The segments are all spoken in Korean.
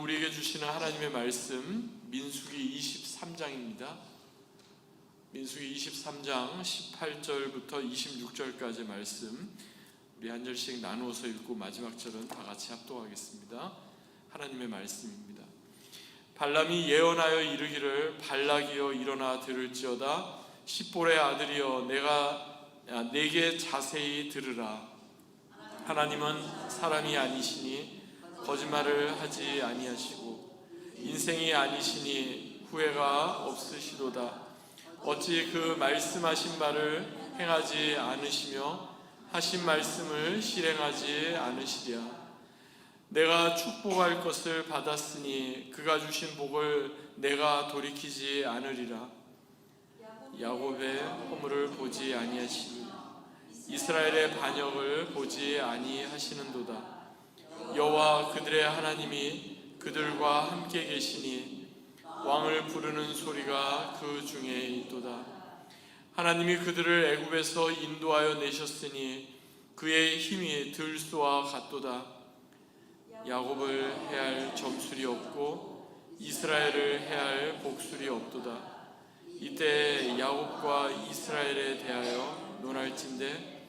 우리에게 주시는 하나님의 말씀 민수기 23장입니다. 민수기 23장 18절부터 26절까지 말씀 우리 한 절씩 나누어서 읽고 마지막 절은 다 같이 합독하겠습니다. 하나님의 말씀입니다. 발람이 예언하여 이르기를 발락이여 일어나 들을지어다. 십볼의 아들이여 내게 자세히 들으라. 하나님은 사람이 아니시니 거짓말을 하지 아니하시고 인생이 아니시니 후회가 없으시도다. 어찌 그 말씀하신 바를 행하지 않으시며 하신 말씀을 실행하지 않으시랴. 내가 축복할 것을 받았으니 그가 주신 복을 내가 돌이키지 않으리라. 야곱의 허물을 보지 아니하시니 이스라엘의 반역을 보지 아니하시는도다. 여호와 그들의 하나님이 그들과 함께 계시니 왕을 부르는 소리가 그 중에 있도다. 하나님이 그들을 애굽에서 인도하여 내셨으니 그의 힘이 들소와 같도다. 야곱을 해할 점술이 없고 이스라엘을 해할 복술이 없도다. 이때 야곱과 이스라엘에 대하여 논할진대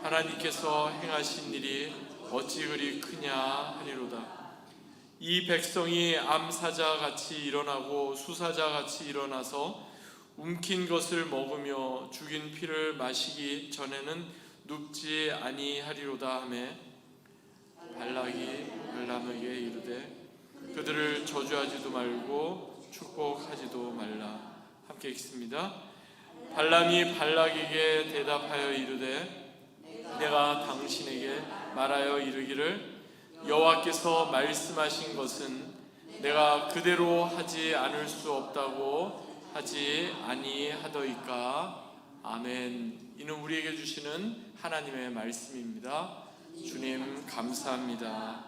하나님께서 행하신 일이 어찌 그리 크냐 하리로다. 이 백성이 암사자같이 일어나고 수사자같이 일어나서 움킨 것을 먹으며 죽인 피를 마시기 전에는 눕지 아니하리로다 하매 발락이 발람에게 이르되 그들을 저주하지도 말고 축복하지도 말라. 함께 읽습니다. 발람이 발락에게 대답하여 이르되 내가 당신에게 말하여 이르기를 여호와께서 말씀하신 것은 내가 그대로 하지 않을 수 없다고 하지 아니하더이까. 아멘. 이는 우리에게 주시는 하나님의 말씀입니다. 주님 감사합니다.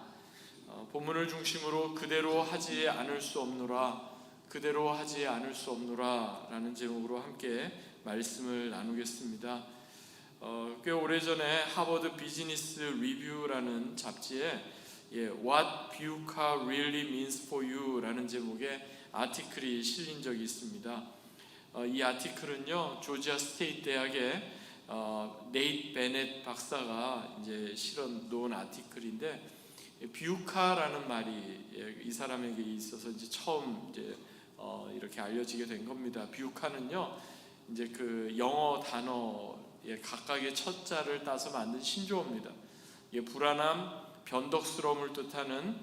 본문을 중심으로 그대로 하지 않을 수 없노라, 그대로 하지 않을 수 없노라 라는 제목으로 함께 말씀을 나누겠습니다. 꽤 오래전에 하버드 비즈니스 리뷰라는 잡지에 What 비우카 really means for you 라는 제목의 아티클이 실린 적이 있습니다. 이 아티클은요, 조지아 스테이트 대학의 네이트 베넷 박사가 이제 실어 놓은 아티클인데, 비우카라는 말이 이 사람에게 있어서 이제 처음 이제 이렇게 알려지게 된 겁니다. 비우카는요, 이제 그 영어 단어 각각의 첫 자를 따서 만든 신조어입니다. 불안함, 변덕스러움을 뜻하는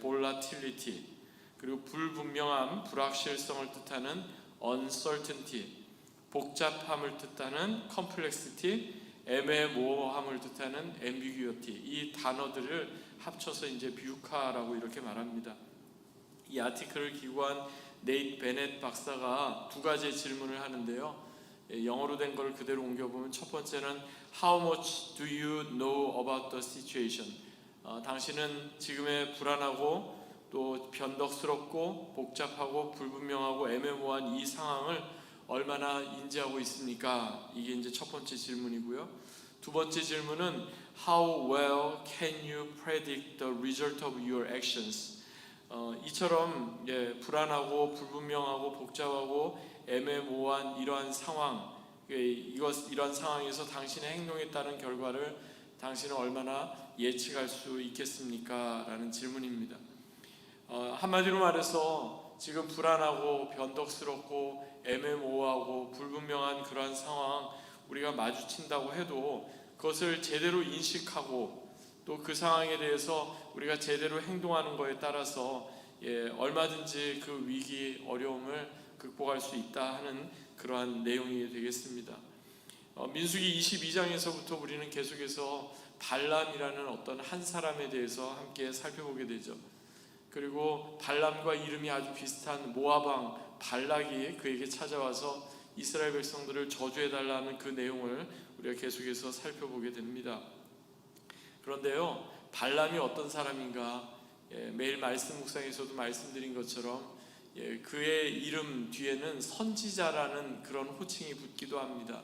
volatility, 그리고 불분명함, 불확실성을 뜻하는 uncertainty, 복잡함을 뜻하는 complexity, 애매모호함을 뜻하는 ambiguity, 이 단어들을 합쳐서 이제 비우카라고 이렇게 말합니다. 이 아티클을 기고한 네이트 베넷 박사가 두 가지의 질문을 하는데요. 영어로 된 걸 그대로 옮겨보면 첫 번째는 How much do you know about the situation? 당신은 지금의 불안하고 또 변덕스럽고 복잡하고 불분명하고 애매모호한 이 상황을 얼마나 인지하고 있습니까? 이게 이제 첫 번째 질문이고요. 두 번째 질문은 How well can you predict the result of your actions? 이처럼 불안하고 불분명하고 복잡하고 애매모호한 이러한 상황, 이런 상황에서 당신의 행동에 따른 결과를 당신은 얼마나 예측할 수 있겠습니까? 라는 질문입니다. 한마디로 말해서 지금 불안하고 변덕스럽고 애매모호하고 불분명한 그러한 상황 우리가 마주친다고 해도 그것을 제대로 인식하고 또 그 상황에 대해서 우리가 제대로 행동하는 것에 따라서 얼마든지 그 위기, 어려움을 극복할 수 있다 하는 그러한 내용이 되겠습니다. 민수기 22장에서부터 우리는 계속해서 발람이라는 어떤 한 사람에 대해서 함께 살펴보게 되죠. 그리고 발람과 이름이 아주 비슷한 모압 왕 발락이 그에게 찾아와서 이스라엘 백성들을 저주해달라는 그 내용을 우리가 계속해서 살펴보게 됩니다. 그런데요, 발람이 어떤 사람인가? 매일 말씀 묵상에서도 말씀드린 것처럼 그의 이름 뒤에는 선지자라는 그런 호칭이 붙기도 합니다.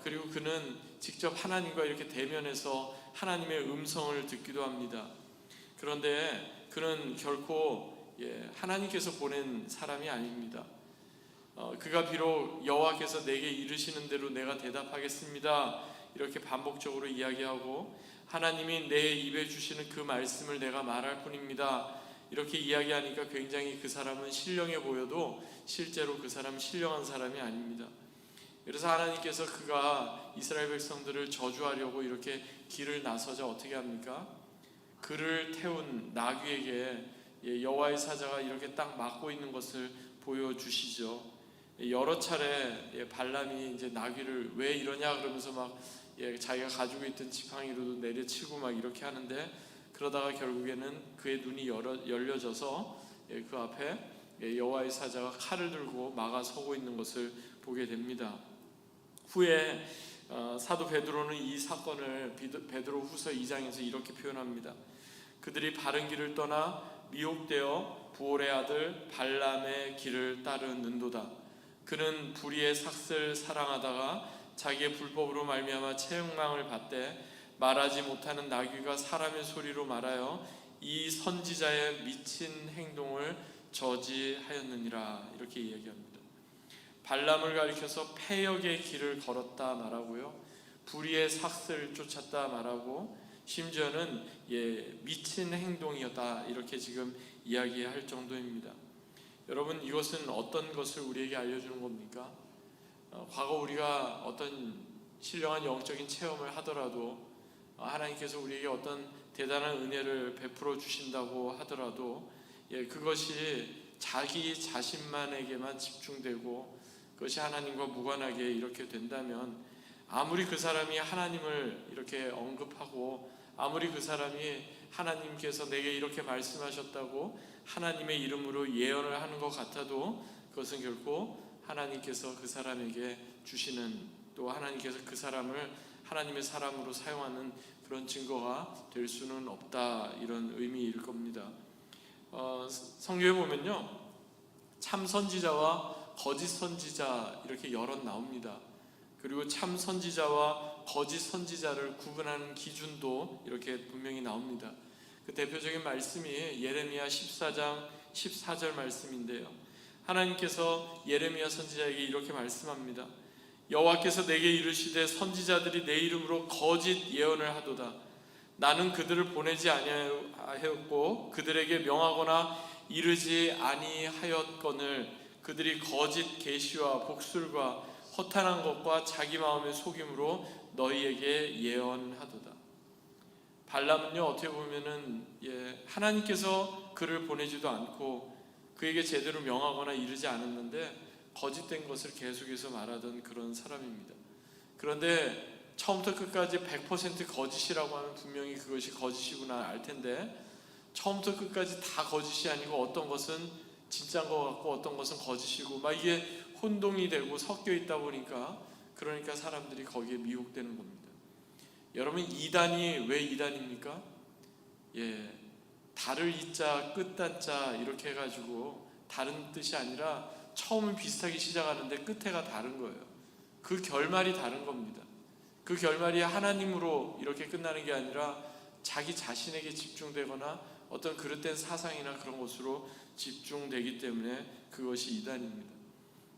그리고 그는 직접 하나님과 이렇게 대면해서 하나님의 음성을 듣기도 합니다. 그런데 그는 결코 하나님께서 보낸 사람이 아닙니다. 그가 비록 여호와께서 내게 이르시는 대로 내가 대답하겠습니다 이렇게 반복적으로 이야기하고 하나님이 내 입에 주시는 그 말씀을 내가 말할 뿐입니다 이렇게 이야기하니까 굉장히 그 사람은 신령해 보여도 실제로 그 사람은 신령한 사람이 아닙니다. 그래서 하나님께서 그가 이스라엘 백성들을 저주하려고 이렇게 길을 나서자 어떻게 합니까? 그를 태운 나귀에게 여호와의 사자가 이렇게 딱 막고 있는 것을 보여주시죠. 여러 차례 발람이 이제 나귀를 왜 이러냐 그러면서 막 자기가 가지고 있던 지팡이로도 내려치고 막 이렇게 하는데 그러다가 결국에는 그의 눈이 열려져서 그 앞에 여호와의 사자가 칼을 들고 막아 서고 있는 것을 보게 됩니다. 후에 사도 베드로는 이 사건을 베드로후서 2장에서 이렇게 표현합니다. 그들이 바른 길을 떠나 미혹되어 부올의 아들 발람의 길을 따르는도다. 그는 불의의 삭슬 사랑하다가 자기의 불법으로 말미암아 책망을 받되 말하지 못하는 나귀가 사람의 소리로 말하여 이 선지자의 미친 행동을 저지하였느니라 이렇게 이야기합니다. 발람을 가리켜서 패역의 길을 걸었다 말하고요, 불의의 삭슬을 쫓았다 말하고 심지어는 미친 행동이었다 이렇게 지금 이야기할 정도입니다. 여러분, 이것은 어떤 것을 우리에게 알려주는 겁니까? 과거 우리가 어떤 신령한 영적인 체험을 하더라도 하나님께서 우리에게 어떤 대단한 은혜를 베풀어 주신다고 하더라도 그것이 자기 자신만에게만 집중되고 그것이 하나님과 무관하게 이렇게 된다면, 아무리 그 사람이 하나님을 이렇게 언급하고 아무리 그 사람이 하나님께서 내게 이렇게 말씀하셨다고 하나님의 이름으로 예언을 하는 것 같아도 그것은 결코 하나님께서 그 사람에게 주시는, 또 하나님께서 그 사람을 하나님의 사람으로 사용하는 그런 증거가 될 수는 없다, 이런 의미일 겁니다. 성경에 보면요, 참 선지자와 거짓 선지자 이렇게 여럿 나옵니다. 그리고 참 선지자와 거짓 선지자를 구분하는 기준도 이렇게 분명히 나옵니다. 그 대표적인 말씀이 예레미야 14장 14절 말씀인데요, 하나님께서 예레미야 선지자에게 이렇게 말씀합니다. 여호와께서 내게 이르시되 선지자들이 내 이름으로 거짓 예언을 하도다. 나는 그들을 보내지 아니하였고 그들에게 명하거나 이르지 아니하였거늘 그들이 거짓 계시와 복술과 허탄한 것과 자기 마음의 속임으로 너희에게 예언하도다. 발람은요, 어떻게 보면은 하나님께서 그를 보내지도 않고 그에게 제대로 명하거나 이르지 않았는데 거짓된 것을 계속해서 말하던 그런 사람입니다. 그런데 처음부터 끝까지 100% 거짓이라고 하면 분명히 그것이 거짓이구나 알 텐데, 처음부터 끝까지 다 거짓이 아니고 어떤 것은 진짜인 것 같고 어떤 것은 거짓이고 막 이게 혼동이 되고 섞여 있다 보니까 그러니까 사람들이 거기에 미혹되는 겁니다. 여러분, 이단이 왜 이단입니까? 달을 이자 끝단자 이렇게 해가지고 다른 뜻이 아니라 처음은 비슷하게 시작하는데 끝에가 다른 거예요. 그 결말이 다른 겁니다. 그 결말이 하나님으로 이렇게 끝나는 게 아니라 자기 자신에게 집중되거나 어떤 그릇된 사상이나 그런 것으로 집중되기 때문에 그것이 이단입니다.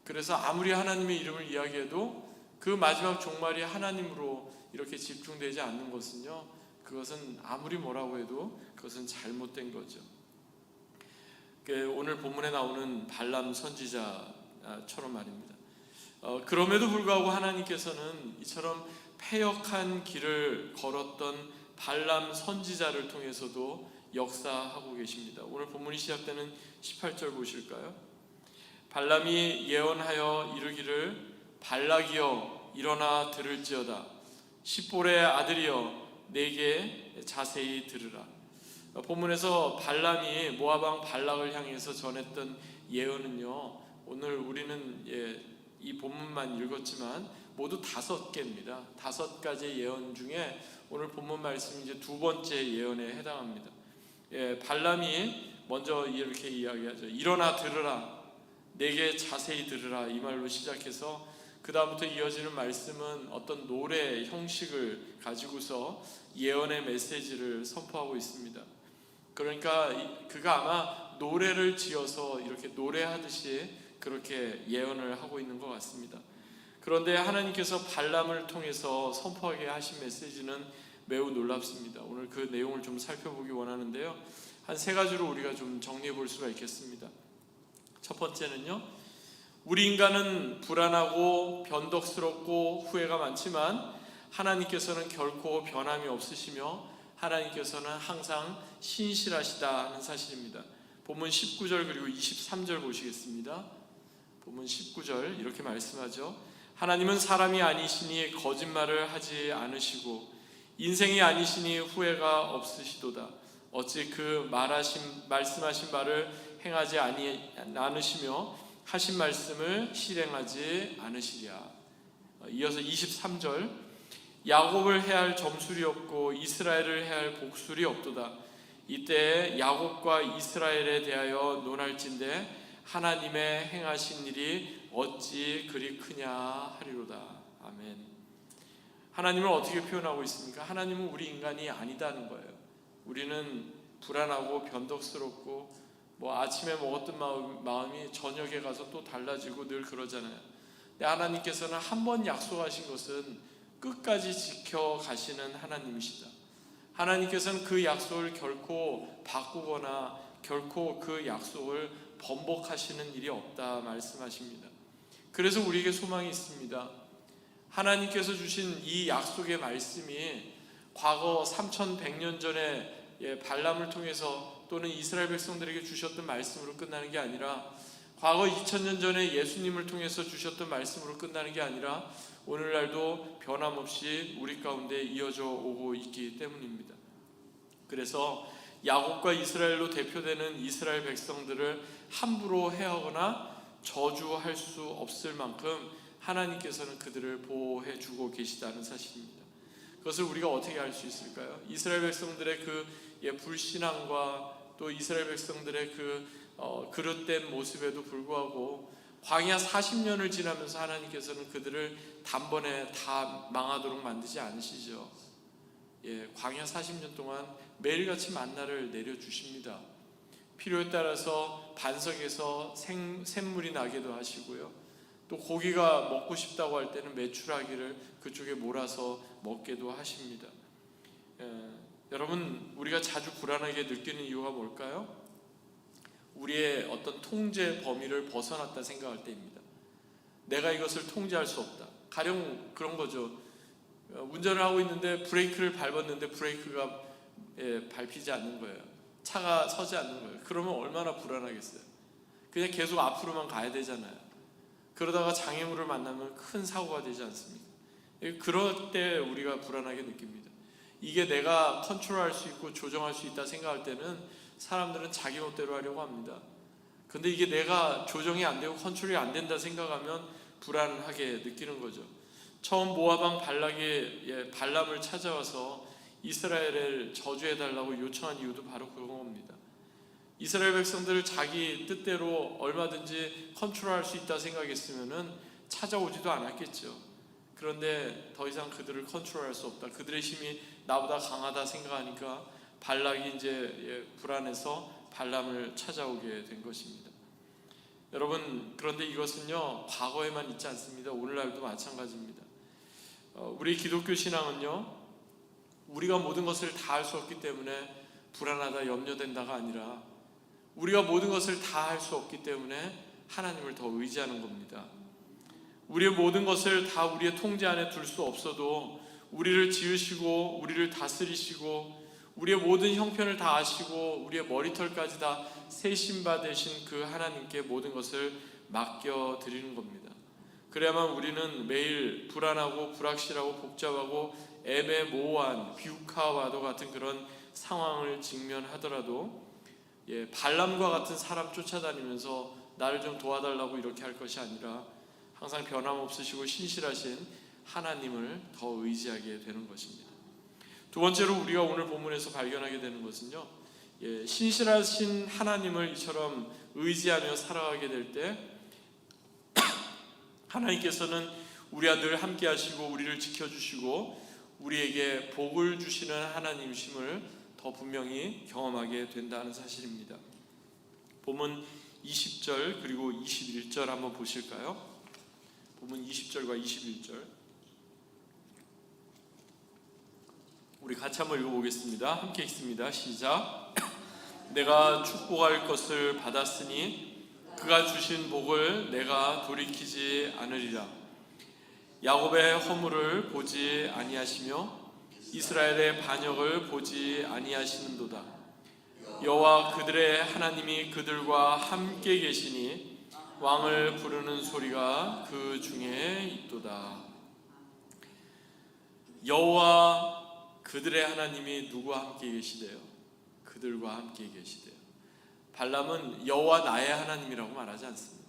그래서 아무리 하나님의 이름을 이야기해도 그 마지막 종말이 하나님으로 이렇게 집중되지 않는 것은요, 그것은 아무리 뭐라고 해도 그것은 잘못된 거죠. 오늘 본문에 나오는 발람 선지자처럼 말입니다. 그럼에도 불구하고 하나님께서는 이처럼 패역한 길을 걸었던 발람 선지자를 통해서도 역사하고 계십니다. 오늘 본문이 시작되는 18절 보실까요? 발람이 예언하여 이르기를 발락이여 일어나 들을지어다. 십볼의 아들이여 내게 자세히 들으라. 본문에서 발람이 모압 왕 발락을 향해서 전했던 예언은요, 오늘 우리는 이 본문만 읽었지만 모두 5개입니다. 5가지 예언 중에 오늘 본문 말씀이 이제 2번째 예언에 해당합니다. 발람이 먼저 이렇게 이야기하죠. 일어나 들으라, 내게 자세히 들으라, 이 말로 시작해서 그 다음부터 이어지는 말씀은 어떤 노래 형식을 가지고서 예언의 메시지를 선포하고 있습니다. 그러니까 그가 아마 노래를 지어서 이렇게 노래하듯이 그렇게 예언을 하고 있는 것 같습니다. 그런데 하나님께서 발람을 통해서 선포하게 하신 메시지는 매우 놀랍습니다. 오늘 그 내용을 좀 살펴보기 원하는데요, 한 세 가지로 우리가 좀 정리해 볼 수가 있겠습니다. 첫 번째는요, 우리 인간은 불안하고 변덕스럽고 후회가 많지만 하나님께서는 결코 변함이 없으시며 하나님께서는 항상 신실하시다는 사실입니다. 본문 19절 그리고 23절 보시겠습니다. 본문 19절 이렇게 말씀하죠. 하나님은 사람이 아니시니 거짓말을 하지 않으시고 인생이 아니시니 후회가 없으시도다. 어찌 그 말씀하신 바를 행하지 않으시며 하신 말씀을 실행하지 않으시랴. 이어서 23절, 야곱을 해할 점술이 없고 이스라엘을 해할 복술이 없도다. 이때 야곱과 이스라엘에 대하여 논할진대 하나님의 행하신 일이 어찌 그리 크냐 하리로다. 아멘. 하나님을 어떻게 표현하고 있습니까? 하나님은 우리 인간이 아니다는 거예요. 우리는 불안하고 변덕스럽고 아침에 먹었던 마음이 저녁에 가서 또 달라지고 늘 그러잖아요. 근데 하나님께서는 한 번 약속하신 것은 끝까지 지켜가시는 하나님이시다. 하나님께서는 그 약속을 결코 바꾸거나 결코 그 약속을 번복하시는 일이 없다 말씀하십니다. 그래서 우리에게 소망이 있습니다. 하나님께서 주신 이 약속의 말씀이 과거 3100년 전에 발람을 통해서 또는 이스라엘 백성들에게 주셨던 말씀으로 끝나는 게 아니라 과거 2000년 전에 예수님을 통해서 주셨던 말씀으로 끝나는 게 아니라 오늘날도 변함없이 우리 가운데 이어져 오고 있기 때문입니다. 그래서 야곱과 이스라엘로 대표되는 이스라엘 백성들을 함부로 해하거나 저주할 수 없을 만큼 하나님께서는 그들을 보호해 주고 계시다는 사실입니다. 그것을 우리가 어떻게 알 수 있을까요? 이스라엘 백성들의 그 불신앙과 또 이스라엘 백성들의 그 그릇된 모습에도 불구하고 광야 40년을 지나면서 하나님께서는 그들을 단번에 다 망하도록 만들지 않으시죠. 광야 40년 동안 매일같이 만나를 내려주십니다. 필요에 따라서 반석에서 샘물이 나게도 하시고요, 또 고기가 먹고 싶다고 할 때는 메추라기를 그쪽에 몰아서 먹게도 하십니다. 여러분, 우리가 자주 불안하게 느끼는 이유가 뭘까요? 우리의 어떤 통제 범위를 벗어났다 생각할 때입니다. 내가 이것을 통제할 수 없다. 가령 그런 거죠. 운전을 하고 있는데 브레이크를 밟았는데 브레이크가 밟히지 않는 거예요. 차가 서지 않는 거예요. 그러면 얼마나 불안하겠어요. 그냥 계속 앞으로만 가야 되잖아요. 그러다가 장애물을 만나면 큰 사고가 되지 않습니까? 그럴 때 우리가 불안하게 느낍니다. 이게 내가 컨트롤할 수 있고 조정할 수 있다 생각할 때는 사람들은 자기 멋대로 하려고 합니다. 근데 이게 내가 조정이 안 되고 컨트롤이 안 된다 생각하면 불안하게 느끼는 거죠. 처음 모압왕 발락이 발람을 찾아와서 이스라엘을 저주해달라고 요청한 이유도 바로 그런 겁니다. 이스라엘 백성들을 자기 뜻대로 얼마든지 컨트롤할 수 있다 생각했으면 찾아오지도 않았겠죠. 그런데 더 이상 그들을 컨트롤할 수 없다, 그들의 힘이 나보다 강하다 생각하니까 발락이 이제 불안해서 발람을 찾아오게 된 것입니다. 여러분, 그런데 이것은요 과거에만 있지 않습니다. 오늘날도 마찬가지입니다. 우리 기독교 신앙은요, 우리가 모든 것을 다 할 수 없기 때문에 불안하다, 염려된다가 아니라 우리가 모든 것을 다 할 수 없기 때문에 하나님을 더 의지하는 겁니다. 우리의 모든 것을 다 우리의 통제 안에 둘 수 없어도 우리를 지으시고 우리를 다스리시고 우리의 모든 형편을 다 아시고 우리의 머리털까지 다 세심바 되신 그 하나님께 모든 것을 맡겨드리는 겁니다. 그래야만 우리는 매일 불안하고 불확실하고 복잡하고 애매모호한 비우카와도 같은 그런 상황을 직면하더라도 발람과 같은 사람 쫓아다니면서 나를 좀 도와달라고 이렇게 할 것이 아니라 항상 변함없으시고 신실하신 하나님을 더 의지하게 되는 것입니다. 두 번째로 우리가 오늘 본문에서 발견하게 되는 것은요, 신실하신 하나님을 이처럼 의지하며 살아가게 될 때 하나님께서는 우리와 늘 함께 하시고 우리를 지켜주시고 우리에게 복을 주시는 하나님이심을 더 분명히 경험하게 된다는 사실입니다. 본문 20절 그리고 21절 한번 보실까요? 본문 20절과 21절 우리 같이 한번 읽어보겠습니다. 함께 읽습니다. 시작. 내가 축복할 것을 받았으니 그가 주신 복을 내가 돌이키지 않으리라. 야곱의 허물을 보지 아니하시며 이스라엘의 반역을 보지 아니하시는도다. 여호와 그들의 하나님이 그들과 함께 계시니 왕을 부르는 소리가 그 중에 있도다. 여호와 그들의 하나님이 누구와 함께 계시대요? 그들과 함께 계시대요. 발람은 여호와 나의 하나님이라고 말하지 않습니다.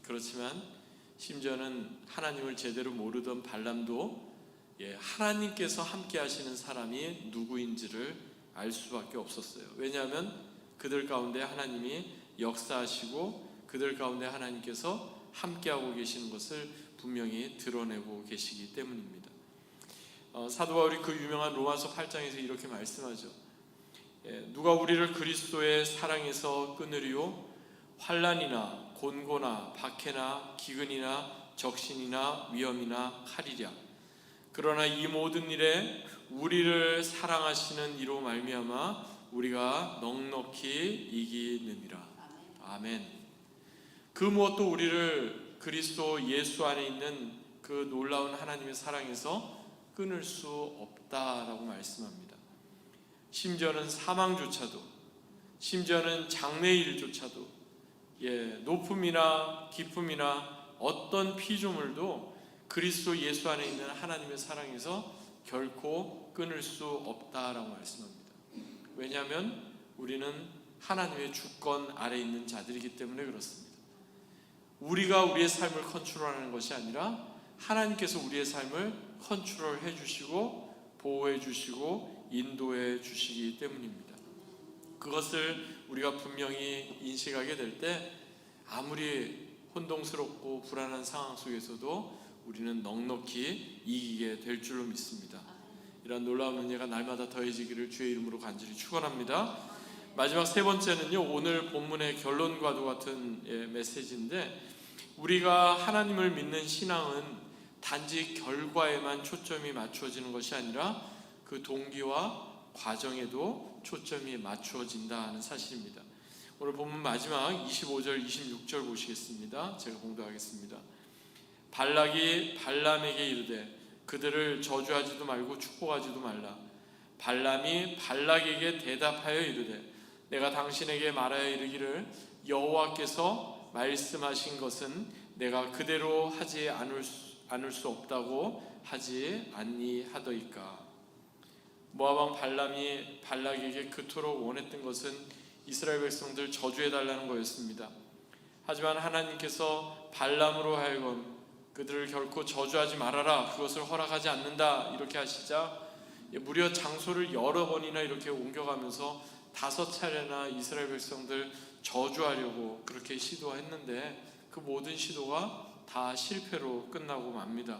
그렇지만 심지어는 하나님을 제대로 모르던 발람도 하나님께서 함께 하시는 사람이 누구인지를 알 수밖에 없었어요. 왜냐하면 그들 가운데 하나님이 역사하시고 그들 가운데 하나님께서 함께하고 계시는 것을 분명히 드러내고 계시기 때문입니다. 사도 바울이 그 유명한 로마서 8장에서 이렇게 말씀하죠. 누가 우리를 그리스도의 사랑에서 끊으리요? 환난이나 곤고나 박해나 기근이나 적신이나 위험이나 칼이랴. 그러나 이 모든 일에 우리를 사랑하시는 이로 말미암아 우리가 넉넉히 이기느니라. 아멘. 그 무엇도 우리를 그리스도 예수 안에 있는 그 놀라운 하나님의 사랑에서 끊을 수 없다라고 말씀합니다. 심지어는 사망조차도, 심지어는 장래일조차도, 높음이나 기쁨이나 어떤 피조물도 그리스도 예수 안에 있는 하나님의 사랑에서 결코 끊을 수 없다라고 말씀합니다. 왜냐하면 우리는 하나님의 주권 아래 있는 자들이기 때문에 그렇습니다. 우리가 우리의 삶을 컨트롤하는 것이 아니라 하나님께서 우리의 삶을 컨트롤해 주시고 보호해 주시고 인도해 주시기 때문입니다. 그것을 우리가 분명히 인식하게 될 때 아무리 혼동스럽고 불안한 상황 속에서도 우리는 넉넉히 이기게 될 줄로 믿습니다. 이런 놀라운 은혜가 날마다 더해지기를 주의 이름으로 간절히 축원합니다. 마지막 세 번째는요, 오늘 본문의 결론과도 같은 메시지인데, 우리가 하나님을 믿는 신앙은 단지 결과에만 초점이 맞추어지는 것이 아니라 그 동기와 과정에도 초점이 맞추어진다는 사실입니다. 오늘 본문 마지막 25절 26절 보시겠습니다. 제가 공부하겠습니다. 발락이 발람에게 이르되 그들을 저주하지도 말고 축복하지도 말라. 발람이 발락에게 대답하여 이르되 내가 당신에게 말하여 이르기를 여호와께서 말씀하신 것은 내가 그대로 하지 않을 수 없다고 하지 아니하더이까. 모압 왕 발람이 발락에게 그토록 원했던 것은 이스라엘 백성들 저주해달라는 거였습니다. 하지만 하나님께서 발람으로 하여금 그들을 결코 저주하지 말아라, 그것을 허락하지 않는다 이렇게 하시자 무려 장소를 여러 번이나 이렇게 옮겨가면서 5차례나 이스라엘 백성들 저주하려고 그렇게 시도했는데 그 모든 시도가 다 실패로 끝나고 맙니다.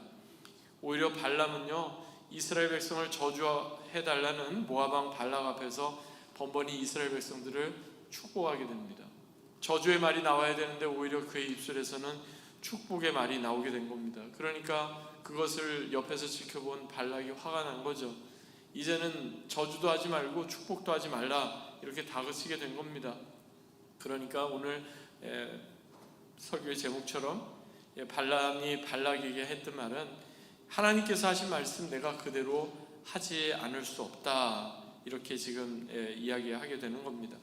오히려 발람은요, 이스라엘 백성을 저주해달라는 모압 왕 발락 앞에서 번번이 이스라엘 백성들을 축복하게 됩니다. 저주의 말이 나와야 되는데 오히려 그의 입술에서는 축복의 말이 나오게 된 겁니다. 그러니까 그것을 옆에서 지켜본 발락이 화가 난 거죠. 이제는 저주도 하지 말고 축복도 하지 말라 이렇게 다그치게 된 겁니다. 그러니까 오늘 설교의 제목처럼 발람이 발락에게 했던 말은 하나님께서 하신 말씀 내가 그대로 하지 않을 수 없다 이렇게 지금 이야기하게 되는 겁니다.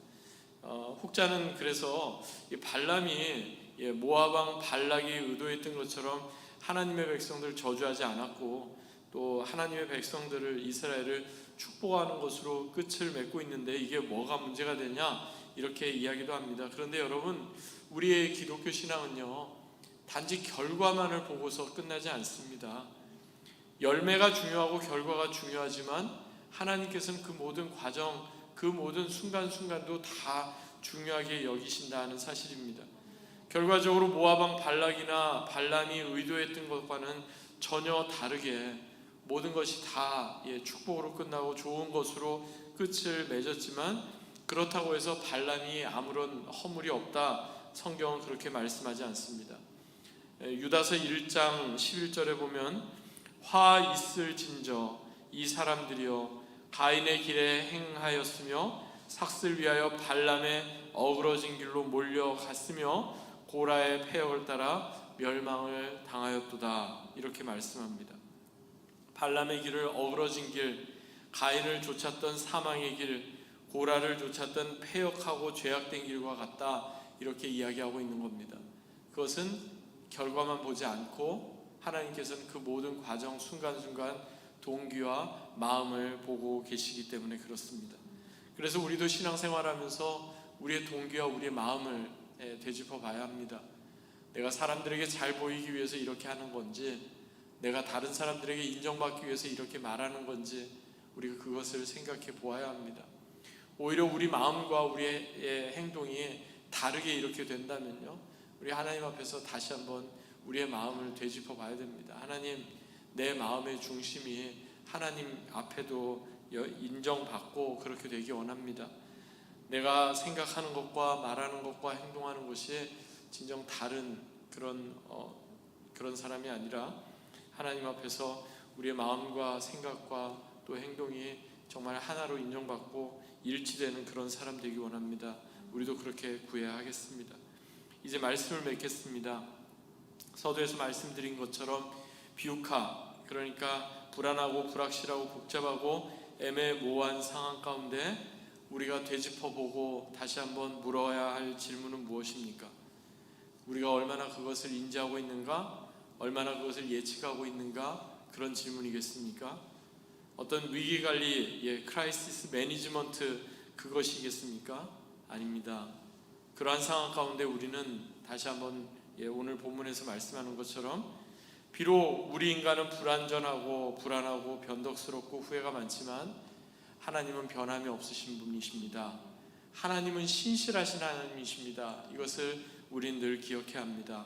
혹자는 그래서 발람이 모압 왕 발락이 의도했던 것처럼 하나님의 백성들을 저주하지 않았고 또 하나님의 백성들을 이스라엘을 축복하는 것으로 끝을 맺고 있는데 이게 뭐가 문제가 되냐 이렇게 이야기도 합니다. 그런데 여러분, 우리의 기독교 신앙은요 단지 결과만을 보고서 끝나지 않습니다. 열매가 중요하고 결과가 중요하지만 하나님께서는 그 모든 과정, 그 모든 순간순간도 다 중요하게 여기신다는 사실입니다. 결과적으로 모압 왕 발락이나 발람이 의도했던 것과는 전혀 다르게 모든 것이 다 축복으로 끝나고 좋은 것으로 끝을 맺었지만 그렇다고 해서 발람이 아무런 허물이 없다, 성경은 그렇게 말씀하지 않습니다. 유다서 1장 11절에 보면 화 있을진저 이 사람들이여 가인의 길에 행하였으며 삭슬 위하여 발람의 어그러진 길로 몰려갔으며 고라의 패역을 따라 멸망을 당하였도다, 이렇게 말씀합니다. 발람의 길을 어그러진 길, 가인을 쫓았던 사망의 길, 고라를 쫓았던 패역하고 죄악된 길과 같다, 이렇게 이야기하고 있는 겁니다. 그것은 결과만 보지 않고 하나님께서는 그 모든 과정 순간순간 동기와 마음을 보고 계시기 때문에 그렇습니다. 그래서 우리도 신앙생활하면서 우리의 동기와 우리의 마음을 되짚어 봐야 합니다. 내가 사람들에게 잘 보이기 위해서 이렇게 하는 건지, 내가 다른 사람들에게 인정받기 위해서 이렇게 말하는 건지, 우리가 그것을 생각해 보아야 합니다. 오히려 우리 마음과 우리의 행동이 다르게 이렇게 된다면요, 우리 하나님 앞에서 다시 한번 우리의 마음을 되짚어 봐야 됩니다. 하나님, 내 마음의 중심이 하나님 앞에도 인정받고 그렇게 되기 원합니다. 내가 생각하는 것과 말하는 것과 행동하는 것이 진정 다른 그런 사람이 아니라 하나님 앞에서 우리의 마음과 생각과 또 행동이 정말 하나로 인정받고 일치되는 그런 사람 되기 원합니다. 우리도 그렇게 구해야 하겠습니다. 이제 말씀을 맺겠습니다. 서두에서 말씀드린 것처럼 비우카, 그러니까 불안하고 불확실하고 복잡하고 애매모호한 상황 가운데 우리가 되짚어보고 다시 한번 물어야 할 질문은 무엇입니까? 우리가 얼마나 그것을 인지하고 있는가? 얼마나 그것을 예측하고 있는가? 그런 질문이겠습니까? 어떤 위기관리, 크라이시스 매니지먼트, 그것이겠습니까? 아닙니다. 그러한 상황 가운데 우리는 다시 한번 오늘 본문에서 말씀하는 것처럼 비록 우리 인간은 불완전하고 불안하고 변덕스럽고 후회가 많지만 하나님은 변함이 없으신 분이십니다. 하나님은 신실하신 하나님이십니다. 이것을 우리는 늘 기억해야 합니다.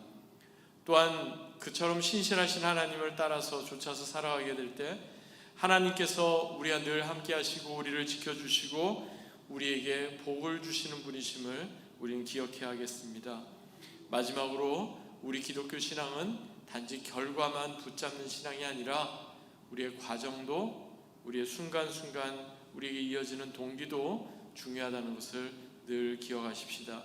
또한 그처럼 신실하신 하나님을 따라서 쫓아서 살아가게 될 때 하나님께서 우리와 늘 함께 하시고 우리를 지켜주시고 우리에게 복을 주시는 분이심을 우리는 기억해야 하겠습니다. 마지막으로 우리 기독교 신앙은 단지 결과만 붙잡는 신앙이 아니라 우리의 과정도, 우리의 순간순간 우리에게 이어지는 동기도 중요하다는 것을 늘 기억하십시다.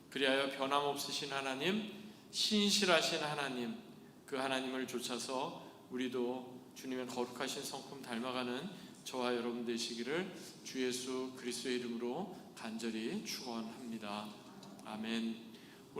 그리하여 변함없으신 하나님, 신실하신 하나님, 그 하나님을 쫓아서 우리도 주님의 거룩하신 성품 닮아가는 저와 여러분 되시기를 주 예수 그리스도의 이름으로 간절히 축원합니다. 아멘.